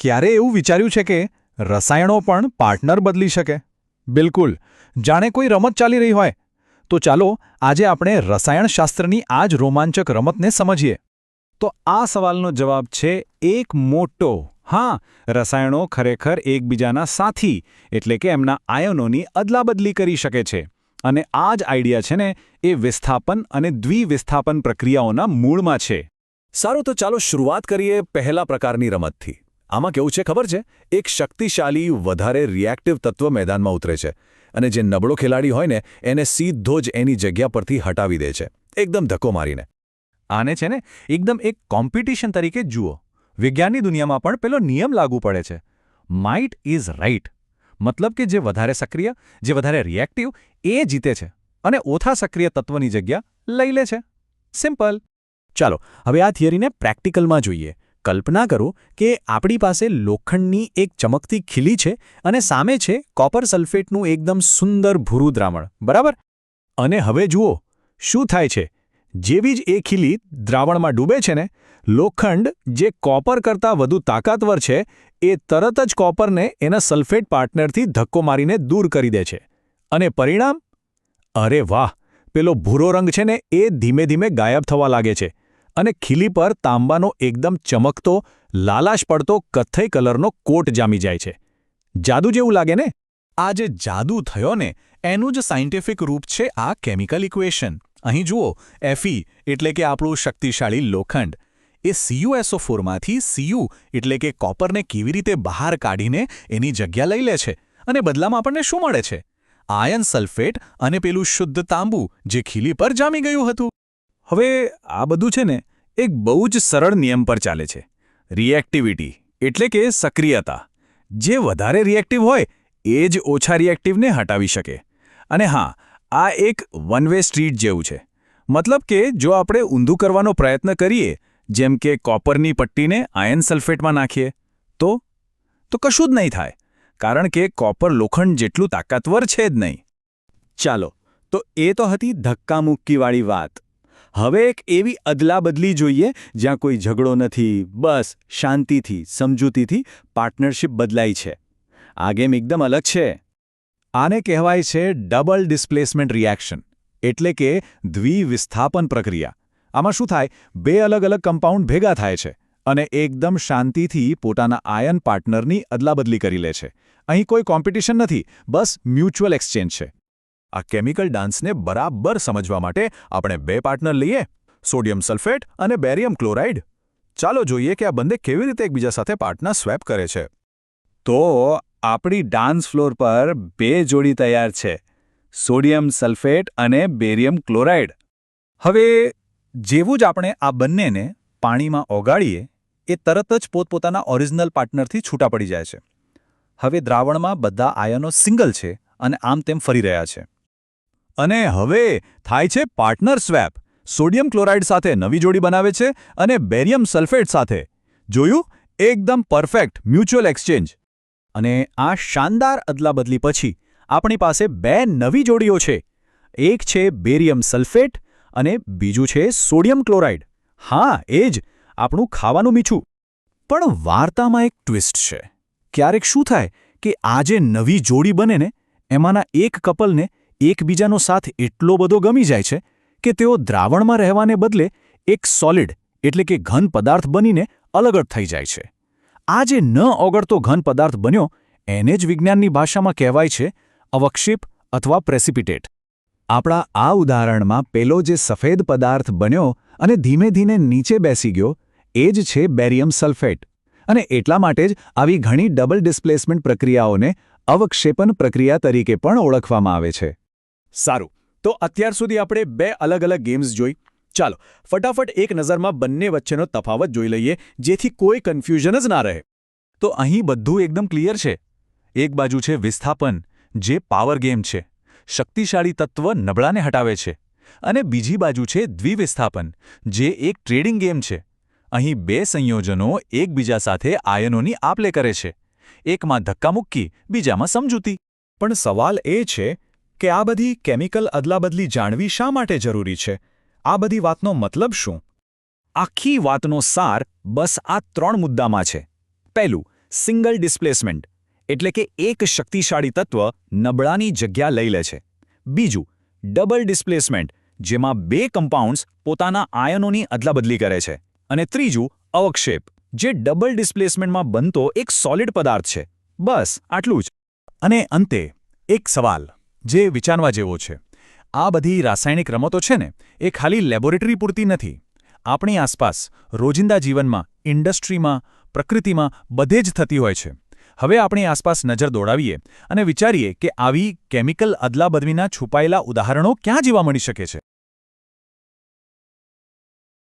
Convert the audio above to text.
ક્યારે એવું વિચાર્યું છે કે રસાયણો પણ પાર્ટનર બદલી શકે? બિલકુલ, જાણે કોઈ રમત ચાલી રહી હોય. તો ચાલો આજે આપણે રસાયણશાસ્ત્રની આ જ રોમાંચક રમતને સમજીએ. તો આ સવાલનો જવાબ છે એક મોટો હા. રસાયણો ખરેખર એકબીજાના સાથી એટલે કે એમના આયનોની અદલાબદલી કરી શકે છે. અને આ જ આઈડિયા છે ને એ વિસ્થાપન અને દ્વિવિસ્થાપન પ્રક્રિયાઓના મૂળમાં છે. સારું, તો ચાલો શરૂઆત કરીએ પહેલા પ્રકારની રમતથી. આમાં કેવું છે ખબર છે? એક શક્તિશાળી વધારે રિએક્ટિવ તત્વ મેદાનમાં ઉતરે છે અને જે નબળો ખેલાડી હોય ને એને સીધો જ એની જગ્યા પરથી હટાવી દે છે, એકદમ ધક્કો મારીને. આને છે ને એકદમ એક કોમ્પિટિશન તરીકે જુઓ. વિજ્ઞાનની દુનિયામાં પણ પેલો નિયમ લાગુ પડે છે, માઇટ ઇઝ રાઇટ. મતલબ કે જે વધારે સક્રિય, જે વધારે રિએક્ટિવ એ જીતે છે અને ઓછા સક્રિય તત્વની જગ્યા લઈ લે છે. સિમ્પલ. ચાલો હવે આ થિયરીને પ્રેક્ટિકલમાં જોઈએ. કલ્પના કરો કે આપણી પાસે લોખંડની એક ચમકતી ખીલી છે અને સામે છે કોપર સલ્ફેટનું એકદમ સુંદર ભૂરું દ્રાવણ, બરાબર? અને હવે જુઓ શું થાય છે. જેવી જ એ ખીલી દ્રાવણમાં ડૂબે છે ને, લોખંડ જે કોપર કરતાં વધુ તાકાતવર છે એ તરત જ કોપરને એના સલ્ફેટ પાર્ટનરથી ધક્કો મારીને દૂર કરી દે છે. અને પરિણામ? અરે વાહ! પેલો ભૂરો રંગ છે ને એ ધીમે ધીમે ગાયબ થવા લાગે છે અને ખીલી પર તાંબાનો એકદમ ચમકતો, લાલાશ પડતો કથ્થઈ કલરનો કોટ જામી જાય છે. જાદુ જેવું લાગે ને? આ જે જાદુ થયો ને એનું જ સાયન્ટિફિક રૂપ છે આ કેમિકલ ઇક્વેશન. અહીં જુઓ, Fe એટલે કે આપણું શક્તિશાળી લોખંડ એ CuSO4માંથી Cu એટલે કે કોપરને કેવી રીતે બહાર કાઢીને એની જગ્યા લઈ લે છે અને બદલામાં આપણને શું મળે છે? આયન સલ્ફેટ અને પેલું શુદ્ધ તાંબુ જે ખીલી પર જામી ગયું હતું. હવે આ બધું છે ને એક બહુ જ સરળ નિયમ પર ચાલે છે. રિએક્ટિવિટી એટલે કે સક્રિયતા. જે વધારે રિએક્ટિવ હોય એ જ ઓછા રિએક્ટિવને હટાવી શકે. અને હા, આ એક વન વે સ્ટ્રીટ જેવું છે. મતલબ કે જો આપણે ઊંધું કરવાનો પ્રયત્ન કરીએ, જેમ કે કોપરની પટ્ટીને આયન સલ્ફેટમાં નાખીએ, તો કશું જ નહીં થાય, કારણ કે કોપર લોખંડ જેટલું તાકાતવર છે જ નહીં. ચાલો, તો એ તો હતી ધક્કામુક્કીવાળી વાત. હવે એક એવી અદલાબદલી જોઈએ જ્યાં કોઈ ઝઘડો નથી, બસ શાંતિથી, સમજૂતીથી પાર્ટનરશિપ બદલાઈ છે. આ ગેમ એકદમ અલગ છે. આને કહેવાય છે ડબલ ડિસ્પ્લેસમેન્ટ રિએક્શન એટલે કે દ્વિવિસ્થાપન પ્રક્રિયા. આમાં શું થાય? બે અલગ અલગ કમ્પાઉન્ડ ભેગા થાય છે અને એકદમ શાંતિથી પોતાના આયન પાર્ટનરની અદલાબદલી કરી લે છે. અહીં કોઈ કોમ્પિટિશન નથી, બસ મ્યુચ્યુઅલ એક્સચેન્જ છે. આ કેમિકલ ડાન્સને બરાબર સમજવા માટે આપણે બે પાર્ટનર લઈએ, સોડિયમ સલ્ફેટ અને બેરિયમ ક્લોરાઇડ. ચાલો જોઈએ કે આ બંને કેવી રીતે એકબીજા સાથે પાર્ટનર સ્વેપ કરે છે. તો આપણી ડાન્સ ફ્લોર પર બે જોડી તૈયાર છે, સોડિયમ સલ્ફેટ અને બેરિયમ ક્લોરાઇડ. હવે જેવું જ આપણે આ બંનેને પાણીમાં ઓગાળીએ એ તરત જ પોતપોતાના ઓરિજિનલ પાર્ટનરથી છૂટા પડી જાય છે. હવે દ્રાવણમાં બધા આયનો સિંગલ છે અને આમ તેમ ફરી રહ્યા છે. અને હવે થાય છે પાર્ટનર સ્વેપ. સોડિયમ ક્લોરાઇડ સાથે નવી જોડી બનાવે છે અને બેરિયમ સલ્ફેટ સાથે. જોયું? એકદમ પરફેક્ટ મ્યુચ્યુઅલ એક્સચેન્જ. અને આ શાનદાર અદલાબદલી પછી આપણી પાસે બે નવી જોડીઓ છે. એક છે બેરિયમ સલ્ફેટ અને બીજું છે સોડિયમ ક્લોરાઇડ. હા, એ જ આપણું ખાવાનું મીઠું. પણ વાર્તામાં એક ટ્વિસ્ટ છે. ક્યારેક શું થાય કે આ જે નવી જોડી બને ને એમાંના એક કપલને એકબીજાનો સાથ એટલો બધો ગમી જાય છે કે તેઓ દ્રાવણમાં રહેવાને બદલે એક સોલિડ એટલે કે ઘન પદાર્થ બનીને અલગ જ થઈ જાય છે. આ જે ન ઓગળતો ઘન પદાર્થ બન્યો એને જ વિજ્ઞાનની ભાષામાં કહેવાય છે અવક્ષેપ અથવા પ્રેસિપિટેટ. આપણા આ ઉદાહરણમાં પેલો જે સફેદ પદાર્થ બન્યો અને ધીમે ધીમે નીચે બેસી ગયો એ જ છે બેરિયમ સલ્ફેટ. અને એટલા માટે જ આવી ઘણી ડબલ ડિસ્પ્લેસમેન્ટ પ્રક્રિયાઓને અવક્ષેપન પ્રક્રિયા તરીકે પણ ઓળખવામાં આવે છે. સારું, તો અત્યાર સુધી આપણે બે અલગ અલગ ગેમ્સ જોઈ. ચાલો ફટાફટ એક નજરમાં બંને વચ્ચેનો તફાવત જોઈ લઈએ જેથી કોઈ કન્ફ્યુઝન જ ના રહે. તો અહીં બધું એકદમ ક્લિયર છે. એક બાજુ છે વિસ્થાપન જે પાવર ગેમ છે, શક્તિશાળી તત્વ નબળાને હટાવે છે, અને બીજી બાજુ છે દ્વિવિસ્થાપન જે એક ટ્રેડિંગ ગેમ છે. અહીં બે સંયોજનો એકબીજા સાથે આયનોની આપ-લે કરે છે. એકમાં ધક્કામુક્કી, બીજામાં સમજૂતી. પણ સવાલ એ છે કે આ બધી કેમિકલ અદલાબદલી જાણવી શા માટે જરૂરી છે? આ બધી વાતનો મતલબ શું? આખી વાતનો સાર બસ આ ત્રણ મુદ્દામાં છે. પહેલું, સિંગલ ડિસ્પ્લેસમેન્ટ એટલે કે એક શક્તિશાળી તત્વ નબળાની જગ્યા લઈ લે છે. બીજું ડબલ ડિસ્પ્લેસમેન્ટ, જેમાં બે કમ્પાઉન્ડ્સ પોતાના આયનોની અદલાબદલી કરે છે. અને ત્રીજું અવક્ષેપ, જે ડબલ ડિસ્પ્લેસમેન્ટમાં બનતો એક સોલિડ પદાર્થ છે. બસ આટલું જ. અને અંતે એક સવાલ જે વિચારવા જેવો છે. આ બધી રાસાયણિક રમતો છે ને, એ ખાલી લેબોરેટરી પૂરતી નથી. આપણી આસપાસ રોજિંદા જીવનમાં, ઇન્ડસ્ટ્રીમાં, પ્રકૃતિમાં બધે જ થતી હોય છે. હવે આપણી આસપાસ નજર દોડાવીએ અને વિચારીએ કે આવી કેમિકલ અદલાબદલીના છુપાયેલા ઉદાહરણો ક્યાં જોવા મળી શકે છે.